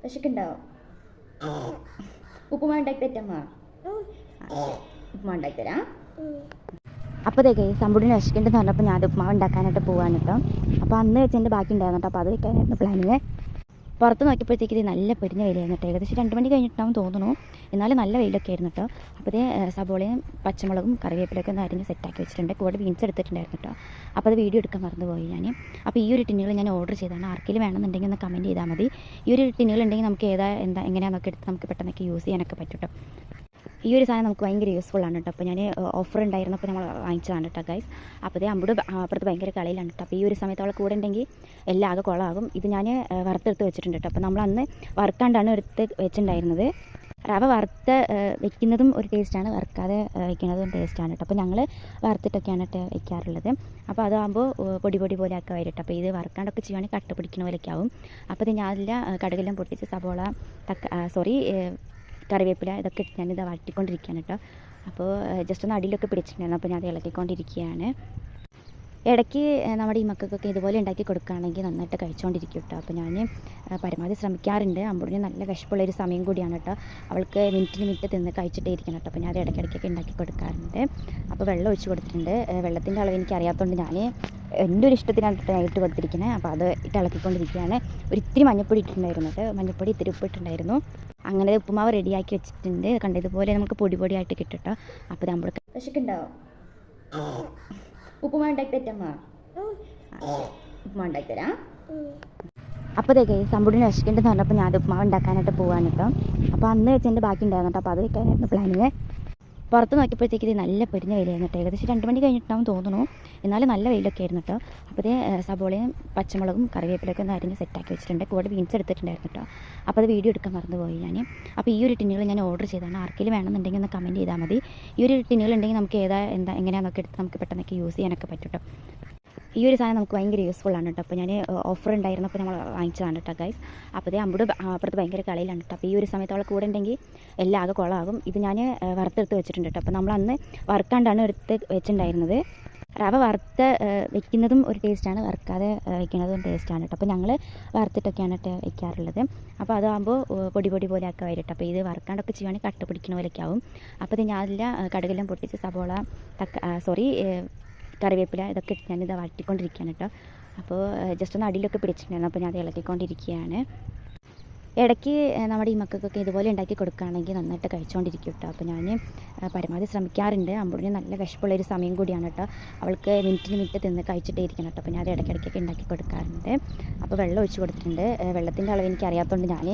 വിശക്കുണ്ടാവും. ഉപ്പുമാ ഉണ്ടാക്കി തെറ്റമ്മ. ഉപ്പുമാ ഉണ്ടാക്കി തരാം. അപ്പോൾ ഇതേ സമ്പൂടിന് വിശക്കുണ്ടെന്ന് പറഞ്ഞപ്പോൾ ഞാൻ ഉപ്പുമാവ് ഉണ്ടാക്കാനായിട്ട് പോകാൻ കേട്ടോ. അപ്പോൾ അന്ന് വെച്ചതിൻ്റെ ബാക്കി ഉണ്ടായിരുന്നു കേട്ടോ. അപ്പോൾ അത് വെക്കാനായിരുന്നു പ്ലാനിങ്. പുറത്ത് നോക്കിയപ്പോഴത്തേക്ക് ഇത് നല്ല പൊരിഞ്ഞ വെയിലായിരുന്നു കേട്ടോ. ഏകദേശം 2 മണി കഴിഞ്ഞിട്ടാവും തോന്നുന്നു. എന്നാലും നല്ല വെയിലൊക്കെ ആയിരുന്നു കേട്ടോ. അപ്പോൾ ഇത് സബോളയും പച്ചമുളകും കറിവേപ്പിലൊക്കെ ഒന്ന് അരിഞ്ഞ് സെറ്റാക്കി വെച്ചിട്ടുണ്ട്. കൂടെ ബീൻസ് എടുത്തിട്ടുണ്ടായിരുന്നു കേട്ടോ. അപ്പോൾ അത് വീഡിയോ എടുക്കാൻ മറന്നുപോയി ഞാൻ. അപ്പോൾ ഈ ഒരു ടിന്നുകൾ ഞാൻ ഓർഡർ ചെയ്താണ്. ആർക്കെങ്കിലും വേണമെന്നുണ്ടെങ്കിൽ ഒന്ന് കമൻറ്റ് ചെയ്താൽ മതി. ഈ ഒരു ടിന്നുകൾ ഉണ്ടെങ്കിൽ നമുക്ക് എങ്ങനെയാണെന്നൊക്കെ എടുത്ത് നമുക്ക് പെട്ടെന്നൊക്കെ യൂസ് ചെയ്യാനൊക്കെ പറ്റും കേട്ടോ. ഈ ഒരു സാധനം നമുക്ക് ഭയങ്കര യൂസ്ഫുൾ ആണ് കേട്ടോ. അപ്പോൾ ഞാൻ ഓഫർ ഉണ്ടായിരുന്നപ്പോൾ നമ്മൾ വാങ്ങിച്ചതാണ് കേട്ടോ ഗൈസ്. അപ്പോൾ അമ്പൂട് അപ്പുറത്ത് ഭയങ്കര കളിയിലാണ് കേട്ടോ. അപ്പോൾ ഈ ഒരു സമയത്ത് അവളെ കൂടെ ഉണ്ടെങ്കിൽ എല്ലാം ആകെ കുളമാകും. ഇത് ഞാൻ വറുത്തെടുത്ത് വെച്ചിട്ടുണ്ട് കേട്ടോ. അപ്പോൾ നമ്മൾ അന്ന് വറുക്കാണ്ടാണ് എടുത്ത് വെച്ചിട്ടുണ്ടായിരുന്നത്. റവ വറുത്ത് വെക്കുന്നതും ഒരു ടേസ്റ്റാണ്, വറുക്കാതെ വെക്കുന്നതും ടേസ്റ്റാണ് കേട്ടോ. അപ്പോൾ ഞങ്ങൾ വറുത്തിട്ടൊക്കെയാണ് കേട്ടോ വെക്കാറുള്ളത്. അപ്പോൾ അതാകുമ്പോൾ പൊടി പോലെ ഒക്കെ വരും കേട്ടോ. അപ്പോൾ ഇത് വറുക്കാണ്ടൊക്കെ ചെയ്യുവാണെങ്കിൽ കട്ട പിടിക്കുന്ന പോലെയൊക്കെ ആവും. അപ്പോൾ ഇത് ഞാനെല്ലാം കടുകെല്ലാം പൊട്ടിച്ച് സബോള കറിവേപ്പില ഇതൊക്കെ ഞാനിത് വഴറ്റിക്കൊണ്ടിരിക്കുകയാണ് കേട്ടോ. അപ്പോൾ ജസ്റ്റ് ഒന്ന് അടിയിലൊക്കെ പിടിച്ചിട്ടുണ്ടായിരുന്നു. അപ്പോൾ ഞാൻ അത് ഇളക്കിക്കൊണ്ടിരിക്കുകയാണ്. ഇടയ്ക്ക് നമ്മുടെ ഈ മക്കൾക്കൊക്കെ ഇതുപോലെ ഉണ്ടാക്കി കൊടുക്കുകയാണെങ്കിൽ നന്നായിട്ട് കഴിച്ചുകൊണ്ടിരിക്കും കേട്ടോ. അപ്പോൾ ഞാൻ പരമാവധി ശ്രമിക്കാറുണ്ട്. അമ്പൂടിന് നല്ല വിശപ്പുള്ളൊരു സമയം കൂടിയാണ് കേട്ടോ. അവൾക്ക് മിനിറ്റ് തിന്ന് കഴിച്ചിട്ടേ ഇരിക്കണം കേട്ടോ. അപ്പോൾ ഞാൻ അത് ഇടയ്ക്കിടയ്ക്കൊക്കെ ഉണ്ടാക്കി കൊടുക്കാറുണ്ട്. അപ്പോൾ വെള്ളം ഒഴിച്ച് കൊടുത്തിട്ടുണ്ട്. വെള്ളത്തിൻ്റെ അളവ് എനിക്ക് അറിയാത്തതുകൊണ്ട് ഞാൻ എൻ്റെ ഒരു ഇഷ്ടത്തിനാണ് ഇട്ട് കൊടുത്തിരിക്കുന്നത്. അപ്പോൾ അത് ഇളക്കിക്കൊണ്ടിരിക്കുകയാണ്. ഒരിത്തിരി മഞ്ഞപ്പൊടി ഇട്ടിട്ടുണ്ടായിരുന്നു കേട്ടോ. മഞ്ഞപ്പൊടി ഇത്തിരി ഉപ്പിട്ടുണ്ടായിരുന്നു. അങ്ങനെ ഉപ്പുമാവ് റെഡിയാക്കി വെച്ചിട്ടുണ്ട്. കണ്ടതുപോലെ നമുക്ക് പൊടിയായിട്ട് കിട്ടും കേട്ടോ. അപ്പോൾ നമ്മൾ വിശക്കുണ്ടാവും. ഉപ്പുമാ ഉണ്ടാക്കി തെറ്റമ്മ. ഉപ്പുമാ ഉണ്ടാക്കി തരാം. അപ്പോൾ സമ്പൂടിന് വിശക്കുണ്ടെന്ന് പറഞ്ഞപ്പോൾ ഞാൻ ഉപ്പുമാവ് ഉണ്ടാക്കാനായിട്ട് പോകാൻ കേട്ടോ. അപ്പോൾ അന്ന് വെച്ചതിൻ്റെ ബാക്കി ഉണ്ടായിരുന്നു കേട്ടോ. അപ്പോൾ അത് വെക്കാനായിരുന്നു പ്ലാനിങ്. പുറത്ത് നോക്കിയപ്പോഴത്തേക്ക് ഇത് നല്ല പൊരിഞ്ഞ വെയിലായിരുന്നു കേട്ടോ. ഏകദേശം 2 മണി കഴിഞ്ഞിട്ടാവും തോന്നുന്നു. എന്നാലും നല്ല വെയിലൊക്കെ ആയിരുന്നു കേട്ടോ. അപ്പോൾ ഇത് സബോളയും പച്ചമുളകും കറിവേപ്പിലൊക്കെ ഒന്ന് അരിഞ്ഞ് സെറ്റാക്കി വെച്ചിട്ടുണ്ട്. കൂടെ ബീൻസ് എടുത്തിട്ടുണ്ടായിരുന്നു കേട്ടോ. അപ്പോൾ അത് വീഡിയോ എടുക്കാൻ മറന്നുപോയി ഞാൻ. അപ്പോൾ ഈ ഒരു ടിന്നുകൾ ഞാൻ ഓർഡർ ചെയ്താണ്. ആർക്കെങ്കിലും വേണമെന്നുണ്ടെങ്കിൽ ഒന്ന് കമൻറ്റ് ചെയ്താൽ മതി. ഈ ഒരു ടിന്നുകൾ ഉണ്ടെങ്കിൽ നമുക്ക് എങ്ങനെയാണെന്നൊക്കെ എടുത്ത് നമുക്ക് പെട്ടെന്നൊക്കെ യൂസ് ചെയ്യാനൊക്കെ പറ്റും കേട്ടോ. ഈ ഒരു സാധനം നമുക്ക് ഭയങ്കര യൂസ്ഫുൾ ആണ് കേട്ടോ. അപ്പോൾ ഞാൻ ഓഫർ ഉണ്ടായിരുന്നപ്പോൾ നമ്മൾ വാങ്ങിച്ചതാണ് കേട്ടോ ഗൈസ്. അപ്പോൾ അമ്പൂട് അപ്പുറത്ത് ഭയങ്കര കളിയിലാണ് കേട്ടോ. അപ്പോൾ ഈ ഒരു സമയത്ത് അവളെ കൂടെ ഉണ്ടെങ്കിൽ എല്ലാം ആകെ കുളമാകും. ഇത് ഞാൻ വറുത്തെടുത്ത് വെച്ചിട്ടുണ്ട് കേട്ടോ. അപ്പോൾ നമ്മൾ അന്ന് വറുക്കാണ്ടാണ് എടുത്ത് വെച്ചിട്ടുണ്ടായിരുന്നത്. റവ വറുത്ത് വെക്കുന്നതും ഒരു ടേസ്റ്റാണ്, വറുക്കാതെ വെക്കുന്നതും ടേസ്റ്റാണ് കേട്ടോ. അപ്പോൾ ഞങ്ങൾ വറുത്തിട്ടൊക്കെയാണ് കേട്ടോ വെക്കാറുള്ളത്. അപ്പോൾ അതാകുമ്പോൾ പൊടി പോലെ ഒക്കെ വരും കേട്ടോ. അപ്പോൾ ഇത് വറുക്കാണ്ടൊക്കെ ചെയ്യുവാണെങ്കിൽ കട്ട പിടിക്കുന്ന പോലെയൊക്കെ ആവും. അപ്പോൾ ഇത് ഞാനെല്ലാം കടുകെല്ലാം പൊട്ടിച്ച് സബോള കറിവേപ്പില ഇതൊക്കെ ഞാനിത് വഴറ്റിക്കൊണ്ടിരിക്കുകയാണ് കേട്ടോ. അപ്പോൾ ജസ്റ്റ് ഒന്ന് അടിയിലൊക്കെ പിടിച്ചിട്ടുണ്ടായിരുന്നു. അപ്പോൾ ഞാൻ അത് ഇളക്കിക്കൊണ്ടിരിക്കുകയാണ്. ഇടയ്ക്ക് നമ്മുടെ ഈ മക്കൾക്കൊക്കെ ഇതുപോലെ ഉണ്ടാക്കി കൊടുക്കുകയാണെങ്കിൽ നന്നായിട്ട് കഴിച്ചുകൊണ്ടിരിക്കും കേട്ടോ. അപ്പോൾ ഞാൻ പരമാവധി ശ്രമിക്കാറുണ്ട്. അമ്പൂടിന് നല്ല വിശപ്പുള്ളൊരു സമയം കൂടിയാണ് കേട്ടോ. അവൾക്ക് മിനിറ്റ് തിന്ന് കഴിച്ചിട്ടേ ഇരിക്കണം കേട്ടോ. അപ്പോൾ ഞാൻ അത് ഇടയ്ക്കിടയ്ക്കൊക്കെ ഉണ്ടാക്കി കൊടുക്കാറുണ്ട്. അപ്പോൾ വെള്ളം ഒഴിച്ച് കൊടുത്തിട്ടുണ്ട്. വെള്ളത്തിൻ്റെ അളവ് എനിക്ക് അറിയാത്തതുകൊണ്ട് ഞാൻ